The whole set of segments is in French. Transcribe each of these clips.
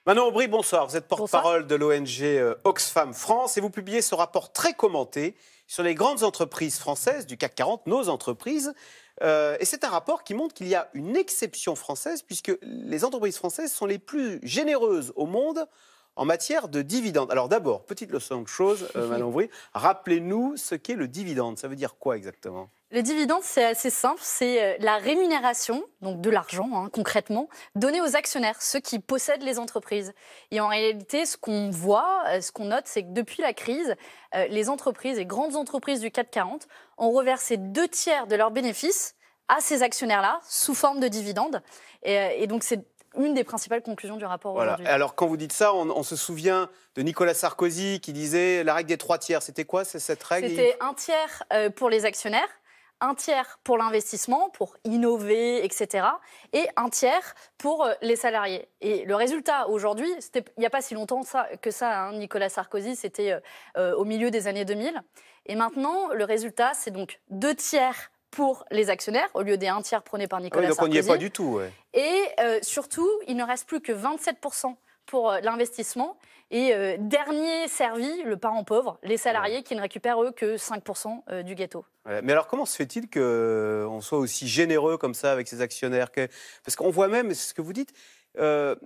Manon Aubry, bonsoir. Vous êtes porte-parole de l'ONG Oxfam France et vous publiez ce rapport très commenté sur les grandes entreprises françaises du CAC 40, nos entreprises. Et c'est un rapport qui montre qu'il y a une exception française puisque les entreprises françaises sont les plus généreuses au monde en matière de dividendes. Alors d'abord, petite leçon de choses, Manon Aubry, rappelez-nous ce qu'est le dividende. Ça veut dire quoi exactement ? Le dividende, c'est assez simple, c'est la rémunération, donc de l'argent concrètement, donnée aux actionnaires, ceux qui possèdent les entreprises. Et en réalité, ce qu'on voit, ce qu'on note, c'est que depuis la crise, les entreprises, les grandes entreprises du CAC 40 ont reversé 2/3 de leurs bénéfices à ces actionnaires-là, sous forme de dividendes. Et donc c'est une des principales conclusions du rapport aujourd'hui. Alors quand vous dites ça, on se souvient de Nicolas Sarkozy qui disait la règle des 3/3. C'était quoi cette règle ? C'était 1/3 pour les actionnaires, 1/3 pour l'investissement, pour innover, etc. Et 1/3 pour les salariés. Et le résultat aujourd'hui, il n'y a pas si longtemps que ça, Nicolas Sarkozy, c'était au milieu des années 2000. Et maintenant, le résultat, c'est donc 2/3 pour les actionnaires, au lieu des 1/3 prônés par Nicolas Sarkozy. Donc on n'y est pas du tout. Ouais. Et surtout, il ne reste plus que 27% pour l'investissement. Et dernier servi, le parent pauvre, les salariés qui ne récupèrent eux que 5% du gâteau. Ouais, mais alors comment se fait-il qu'on soit aussi généreux comme ça avec ses actionnaires Parce qu'on voit même, c'est ce que vous dites, le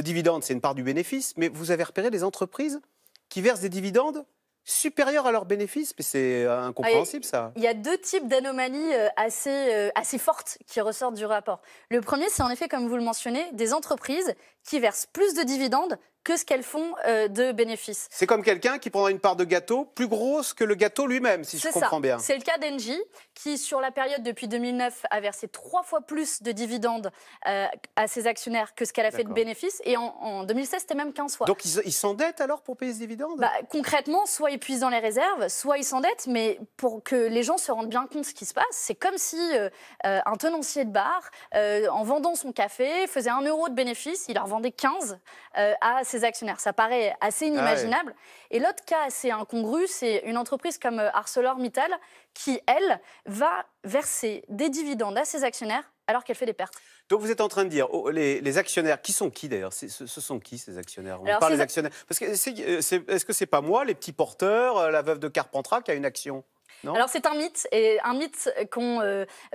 dividende c'est une part du bénéfice, mais vous avez repéré des entreprises qui versent des dividendes supérieurs à leurs bénéfices, mais c'est incompréhensible ça. Il y a deux types d'anomalies assez fortes qui ressortent du rapport. Le premier, c'est en effet, comme vous le mentionnez, des entreprises qui versent plus de dividendes que ce qu'elles font de bénéfices. C'est comme quelqu'un qui prendra une part de gâteau plus grosse que le gâteau lui-même, si je comprends bien. C'est le cas d'Engie, qui, sur la période depuis 2009, a versé 3 fois plus de dividendes à ses actionnaires que ce qu'elle a fait de bénéfices. Et en 2016, c'était même 15 fois. Donc ils s'endettent alors pour payer ce dividende ? Concrètement, soit ils puisent dans les réserves, soit ils s'endettent. Mais pour que les gens se rendent bien compte de ce qui se passe, c'est comme si un tenancier de bar, en vendant son café, faisait 1 euro de bénéfice, il en revendait 15 à ses actionnaires. Ça paraît assez inimaginable. Et l'autre cas assez incongru, c'est une entreprise comme ArcelorMittal qui, elle, va verser des dividendes à ses actionnaires alors qu'elle fait des pertes. Donc vous êtes en train de dire, les actionnaires, qui sont qui d'ailleurs ? Ce sont qui ces actionnaires ? On parle des actionnaires. Parce que est-ce que c'est pas moi, les petits porteurs, la veuve de Carpentras qui a une action ? Non. Alors c'est un mythe, et un mythe qu'on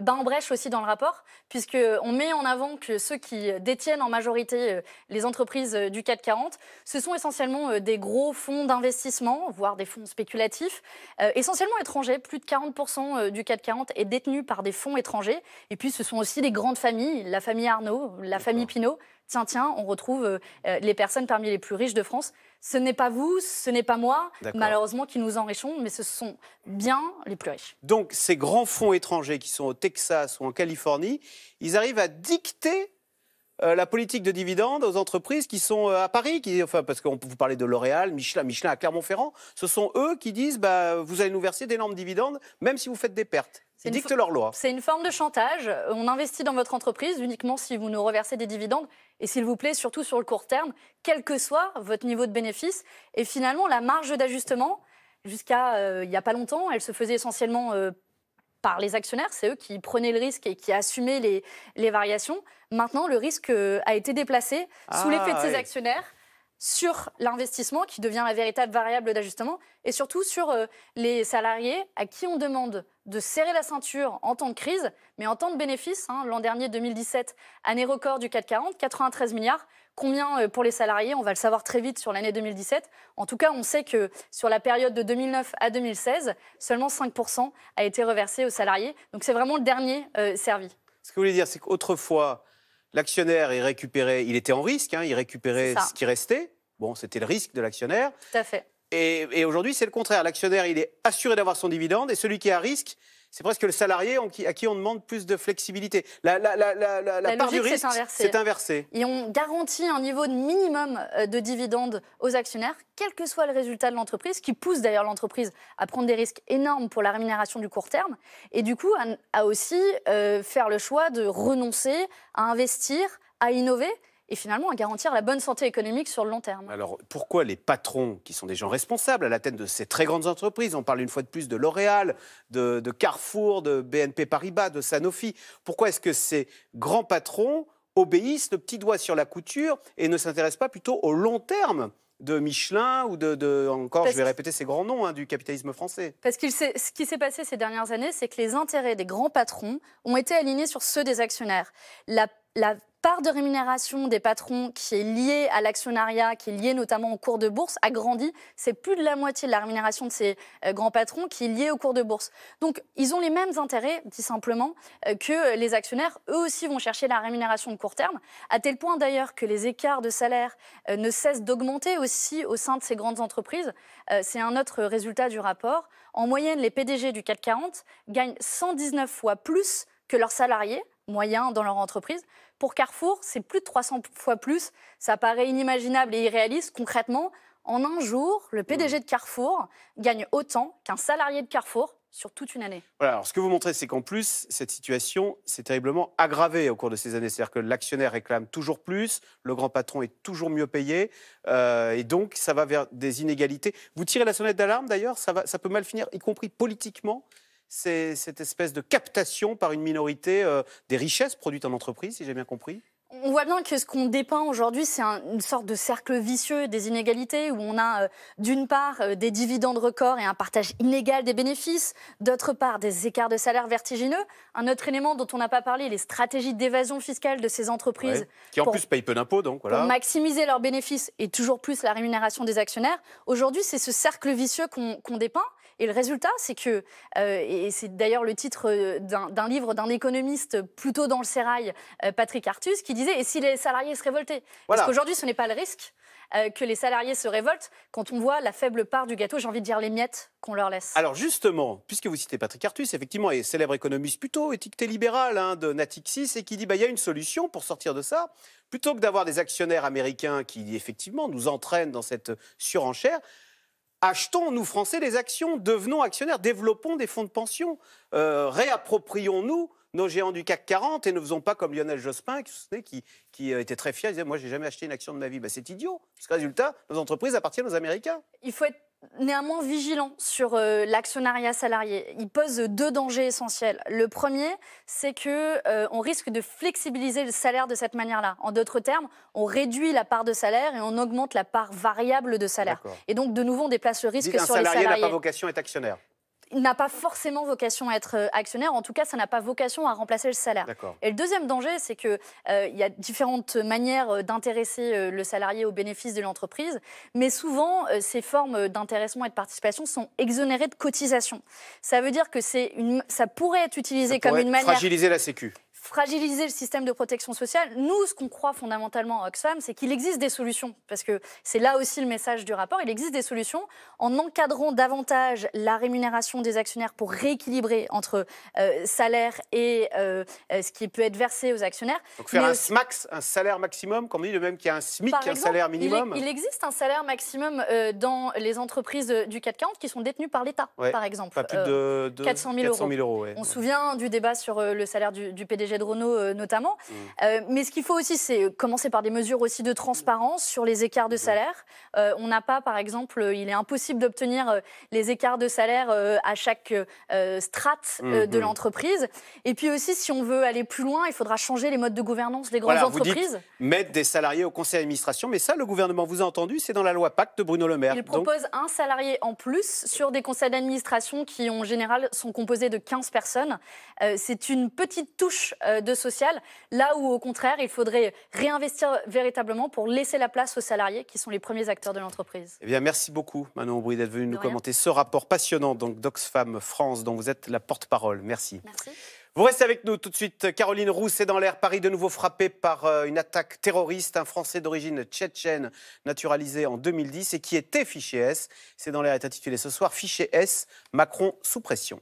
bat en brèche aussi dans le rapport, puisqu'on met en avant que ceux qui détiennent en majorité les entreprises du CAC 40, ce sont essentiellement des gros fonds d'investissement, voire des fonds spéculatifs, essentiellement étrangers. Plus de 40% du CAC 40 est détenu par des fonds étrangers. Et puis ce sont aussi des grandes familles, la famille Arnault, la famille Pinault. Tiens, on retrouve les personnes parmi les plus riches de France. Ce n'est pas vous, ce n'est pas moi, malheureusement, qui nous enrichons, mais ce sont bien les plus riches. Donc, ces grands fonds étrangers qui sont au Texas ou en Californie, ils arrivent à dicter la politique de dividendes aux entreprises qui sont à Paris, parce que vous parlez de L'Oréal, Michelin à Clermont-Ferrand, ce sont eux qui disent vous allez nous verser d'énormes dividendes, même si vous faites des pertes. Ils dictent leur loi. C'est une forme de chantage. On investit dans votre entreprise uniquement si vous nous reversez des dividendes. Et s'il vous plaît, surtout sur le court terme, quel que soit votre niveau de bénéfice. Et finalement, la marge d'ajustement, jusqu'à il n'y a pas longtemps, elle se faisait essentiellement par les actionnaires. C'est eux qui prenaient le risque et qui assumaient les variations. Maintenant, le risque a été déplacé sous l'effet de ces actionnaires sur l'investissement qui devient la véritable variable d'ajustement et surtout sur les salariés à qui on demande de serrer la ceinture en temps de crise, mais en temps de bénéfice. L'an dernier, 2017, année record du CAC 40, 93 milliards. Combien pour les salariés ? On va le savoir très vite sur l'année 2017. En tout cas, on sait que sur la période de 2009 à 2016, seulement 5% a été reversé aux salariés. Donc c'est vraiment le dernier servi. Ce que vous voulez dire, c'est qu'autrefois, l'actionnaire, il était en risque, il récupérait ce qui restait. Bon, c'était le risque de l'actionnaire. Tout à fait. Et aujourd'hui, c'est le contraire. L'actionnaire, il est assuré d'avoir son dividende et celui qui est à risque, c'est presque le salarié à qui on demande plus de flexibilité. La part du risque, c'est inversé. Et on garantit un niveau de minimum de dividendes aux actionnaires, quel que soit le résultat de l'entreprise, qui pousse d'ailleurs l'entreprise à prendre des risques énormes pour la rémunération du court terme, et du coup à aussi faire le choix de renoncer à investir, à innover, et finalement à garantir la bonne santé économique sur le long terme. Alors pourquoi les patrons, qui sont des gens responsables à la tête de ces très grandes entreprises, on parle une fois de plus de L'Oréal, de Carrefour, de BNP Paribas, de Sanofi, pourquoi est-ce que ces grands patrons obéissent le petit doigt sur la couture et ne s'intéressent pas plutôt au long terme de Michelin ou encore, je vais répéter ces grands noms du capitalisme français. Parce que ce qui s'est passé ces dernières années, c'est que les intérêts des grands patrons ont été alignés sur ceux des actionnaires. La part de rémunération des patrons qui est liée à l'actionnariat, qui est liée notamment au cours de bourse, a grandi. C'est plus de la moitié de la rémunération de ces grands patrons qui est liée au cours de bourse. Donc, ils ont les mêmes intérêts, dit simplement, que les actionnaires. Eux aussi vont chercher la rémunération de court terme, à tel point d'ailleurs que les écarts de salaire ne cessent d'augmenter aussi au sein de ces grandes entreprises. C'est un autre résultat du rapport. En moyenne, les PDG du CAC 40 gagnent 119 fois plus que leurs salariés moyens dans leur entreprise. Pour Carrefour, c'est plus de 300 fois plus. Ça paraît inimaginable et irréaliste. Concrètement, en un jour, le PDG de Carrefour gagne autant qu'un salarié de Carrefour sur toute une année. Voilà, alors ce que vous montrez, c'est qu'en plus, cette situation s'est terriblement aggravée au cours de ces années. C'est-à-dire que l'actionnaire réclame toujours plus, le grand patron est toujours mieux payé, et donc ça va vers des inégalités. Vous tirez la sonnette d'alarme d'ailleurs, ça peut mal finir, y compris politiquement. C'est cette espèce de captation par une minorité des richesses produites en entreprise, si j'ai bien compris. On voit bien que ce qu'on dépeint aujourd'hui, c'est une sorte de cercle vicieux des inégalités où on a d'une part des dividendes records et un partage inégal des bénéfices, d'autre part des écarts de salaire vertigineux. Un autre élément dont on n'a pas parlé, les stratégies d'évasion fiscale de ces entreprises. Ouais, qui en plus payent peu d'impôts, donc voilà. Pour maximiser leurs bénéfices et toujours plus la rémunération des actionnaires. Aujourd'hui, c'est ce cercle vicieux qu'on dépeint. Et le résultat, c'est que, et c'est d'ailleurs le titre d'un livre d'un économiste plutôt dans le sérail, Patrick Artus, qui disait « Et si les salariés se révoltaient ?» Parce qu'aujourd'hui, ce n'est pas le risque que les salariés se révoltent quand on voit la faible part du gâteau, j'ai envie de dire les miettes qu'on leur laisse. Alors justement, puisque vous citez Patrick Artus, effectivement, est célèbre économiste plutôt étiqueté libéral de Natixis, et qui dit il y a une solution pour sortir de ça. Plutôt que d'avoir des actionnaires américains qui, effectivement, nous entraînent dans cette surenchère, achetons, nous, Français, des actions, devenons actionnaires, développons des fonds de pension, réapproprions-nous nos géants du CAC 40 et ne faisons pas comme Lionel Jospin, qui était très fier, il disait « Moi, j'ai jamais acheté une action de ma vie. » C'est idiot, parce que résultat, nos entreprises appartiennent aux Américains. Il faut être néanmoins vigilant sur l'actionnariat salarié. Il pose deux dangers essentiels. Le premier, c'est qu'on risque de flexibiliser le salaire de cette manière-là. En d'autres termes, on réduit la part de salaire et on augmente la part variable de salaire. Et donc, de nouveau, on déplace le risque sur les salariés. Un salarié n'a pas vocation à être actionnaire. Il n'a pas forcément vocation à être actionnaire. En tout cas, ça n'a pas vocation à remplacer le salaire. Et le deuxième danger, c'est qu'il y a différentes manières d'intéresser le salarié aux bénéfices de l'entreprise. Mais souvent, ces formes d'intéressement et de participation sont exonérées de cotisations. Ça veut dire que ça pourrait être utilisé comme une manière... fragiliser la Sécu. Fragiliser le système de protection sociale. Nous, ce qu'on croit fondamentalement à Oxfam, c'est qu'il existe des solutions, parce que c'est là aussi le message du rapport, il existe des solutions en encadrant davantage la rémunération des actionnaires pour rééquilibrer entre salaire et ce qui peut être versé aux actionnaires. Donc faire un salaire maximum, comme on dit, de même qu'il y a un SMIC, un salaire minimum. Il existe un salaire maximum dans les entreprises du CAC 40 qui sont détenues par l'État, par exemple. Pas plus de 400 000 euros. Ouais. On se souvient du débat sur le salaire du PDG de Renault notamment. Mais ce qu'il faut aussi, c'est commencer par des mesures aussi de transparence sur les écarts de salaire. On n'a pas, par exemple, il est impossible d'obtenir les écarts de salaire à chaque strate de l'entreprise. Et puis aussi, si on veut aller plus loin, il faudra changer les modes de gouvernance des grandes entreprises. Vous dites mettre des salariés au conseil d'administration, mais ça, le gouvernement vous a entendu, c'est dans la loi Pacte de Bruno Le Maire. Il propose un salarié en plus sur des conseils d'administration qui, en général, sont composés de 15 personnes. C'est une petite touche de social, là où au contraire il faudrait réinvestir véritablement pour laisser la place aux salariés qui sont les premiers acteurs de l'entreprise. Eh bien, merci beaucoup Manon Aubry d'être venue nous commenter ce rapport passionnant d'Oxfam France dont vous êtes la porte-parole. Merci. Merci. Vous restez avec nous tout de suite. Caroline Roux, c'est dans l'air. Paris de nouveau frappé par une attaque terroriste. Un Français d'origine tchétchène naturalisé en 2010 et qui était fiché S. C'est dans l'air est intitulé ce soir Fiché S, Macron sous pression.